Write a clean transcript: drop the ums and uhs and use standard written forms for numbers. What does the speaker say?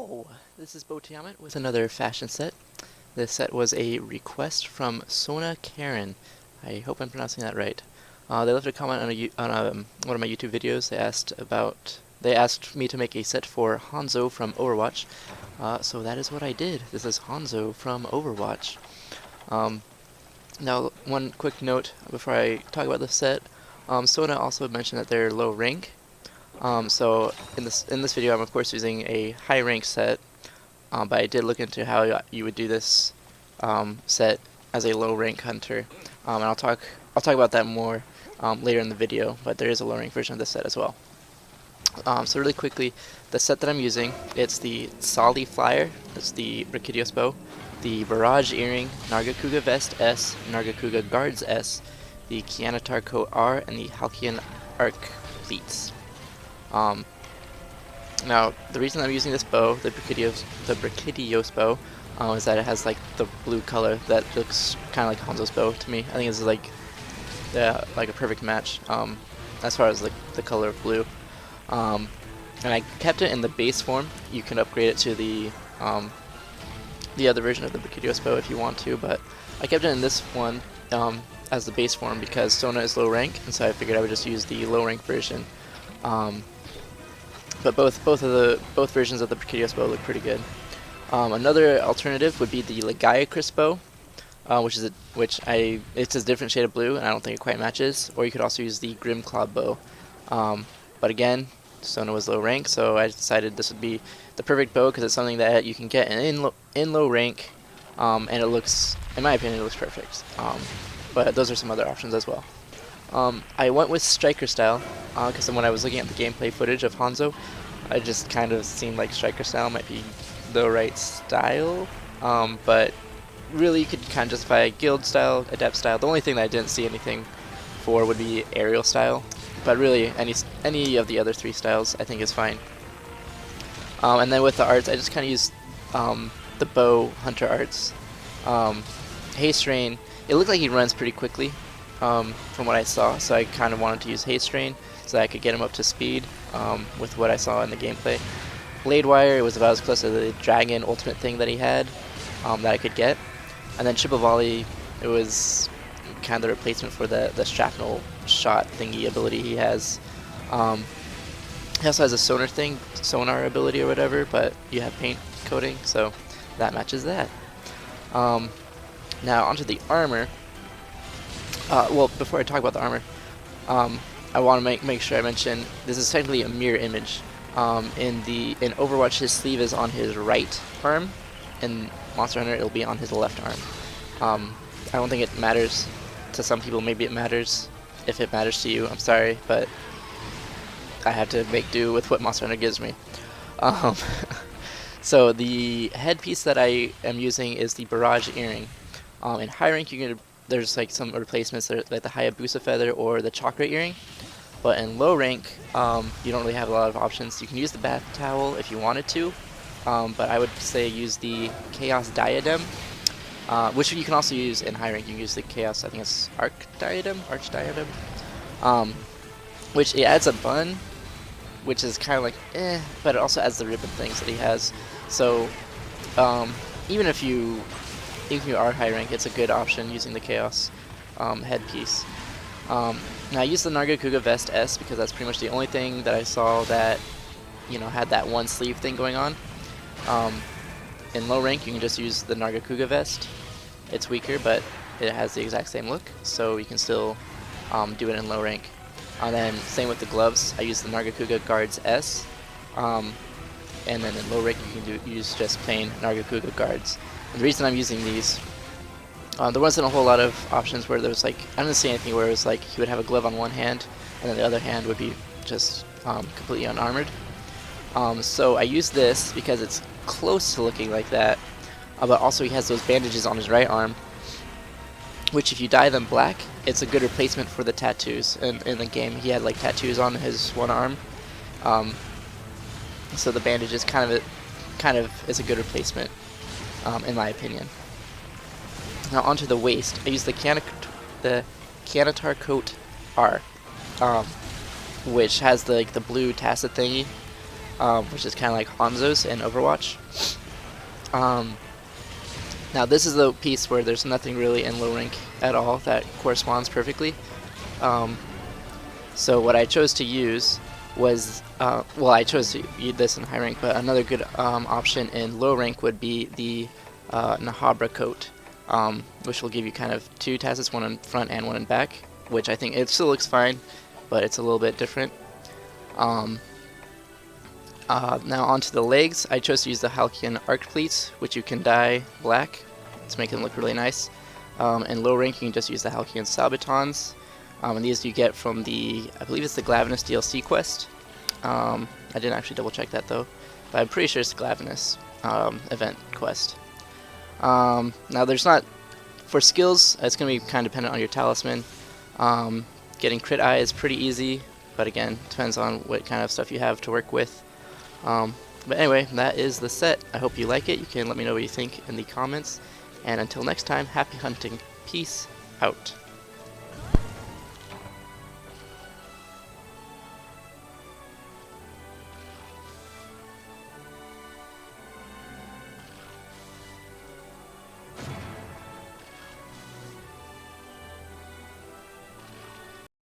Hello, this is Tiamat with another fashion set. This set was a request from Sona Karren. I hope I'm pronouncing that right. They left a comment on one of my YouTube videos. They asked me to make a set for Hanzo from Overwatch. So that is what I did. This is Hanzo from Overwatch. Now, one quick note before I talk about the set. Sona also mentioned that they're low rank. So in this video, I'm of course using a high rank set, but I did look into how you would do this set as a low rank hunter, and I'll talk about that more later in the video. But there is a low rank version of the set as well. So really quickly, the set that I'm using, it's the Tsali Flier, that's the Dios bow, the Barrage earring, Nargacuga vest S, Nargacuga guards S, the Ceanataur coat R, and the Halcyon Archpleats. Now, the reason I'm using this bow, the Dios bow, is that it has like the blue color that looks kind of like Hanzo's bow to me. I think this is like a perfect match as far as like the color of blue. And I kept it in the base form. You can upgrade it to the other version of the Dios bow if you want to, but I kept it in this one as the base form because Sona is low rank, and so I figured I would just use the low rank version. But both versions of the Dios bow look pretty good. Another alternative would be the Nargacuga bow, it's a different shade of blue, and I don't think it quite matches. Or you could also use the Grimclaw bow. But again, Sona was low rank, so I decided this would be the perfect bow because it's something that you can get in low rank, and it looks, in my opinion, it looks perfect. But those are some other options as well. I went with striker style because when I was looking at the gameplay footage of Hanzo, it just kind of seemed like striker style might be the right style, but really you could kind of justify guild style, adept style. The only thing that I didn't see anything for would be aerial style, but really any of the other three styles I think is fine. And then with the arts, I just kind of used the bow hunter arts. Haste Rain, it looked like he runs pretty quickly. From what I saw, so I kind of wanted to use Haste Rain so that I could get him up to speed with what I saw in the gameplay. Blade Wire, it was about as close to the dragon ultimate thing that he had that I could get. And then Triple Volley, it was kind of the replacement for the shrapnel shot thingy ability he has. He also has a sonar ability or whatever, but you have paint coating, so that matches that. Now onto the armor. Well, before I talk about the armor, I want to make sure I mention this is technically a mirror image. In Overwatch, his sleeve is on his right arm. In Monster Hunter, it'll be on his left arm. I don't think it matters to some people. Maybe it matters. If it matters to you, I'm sorry, but I have to make do with what Monster Hunter gives me. So the headpiece that I am using is the Barrage earring. In high rank, there's like some replacements like the Hayabusa feather or the chakra earring, but in low rank you don't really have a lot of options. You can use the bath towel if you wanted to, but I would say use the Chaos Diadem, which you can also use in high rank. You can use the Chaos, I think it's Arch Diadem, which it adds a bun, which is kind of like but it also adds the ribbon things that he has. So even if you are high rank, it's a good option using the Chaos headpiece. Now I used the Nargacuga vest S because that's pretty much the only thing that I saw that had that one sleeve thing going on. In low rank, you can just use the Nargacuga vest. It's weaker, but it has the exact same look, so you can still do it in low rank. And then same with the gloves. I use the Nargacuga guards S, and then in low rank you can use just plain Nargacuga guards. And the reason I'm using these, there wasn't a whole lot of options where there was like, I didn't see anything where it was like he would have a glove on one hand and then the other hand would be just completely unarmored. So I use this because it's close to looking like that, but also he has those bandages on his right arm, which if you dye them black, it's a good replacement for the tattoos. In the game, he had like tattoos on his one arm, so the bandages kind of is a good replacement. In my opinion. Now onto the waist. I use the Ceanataur coat R, which has the blue tacet thingy, which is kind of like Hanzo's in Overwatch. Now this is the piece where there's nothing really in low rank at all that corresponds perfectly. So what I chose to use was, well, I chose to use this in high rank, but another good option in low rank would be the Bnahabra coat, which will give you kind of two tassets, one in front and one in back, which I think it still looks fine, but it's a little bit different. Now onto the legs, I chose to use the Halcyon Archpleats, which you can dye black to make them look really nice. In low rank, you can just use the Halcyon Sabatons, and these you get from the, I believe it's the Glavenus DLC quest. I didn't actually double check that though, but I'm pretty sure it's the Glavenus event quest. Now there's not, for skills, it's going to be kind of dependent on your talisman. Getting crit eye is pretty easy, but again, depends on what kind of stuff you have to work with. But anyway, that is the set. I hope you like it. You can let me know what you think in the comments. And until next time, happy hunting. Peace out.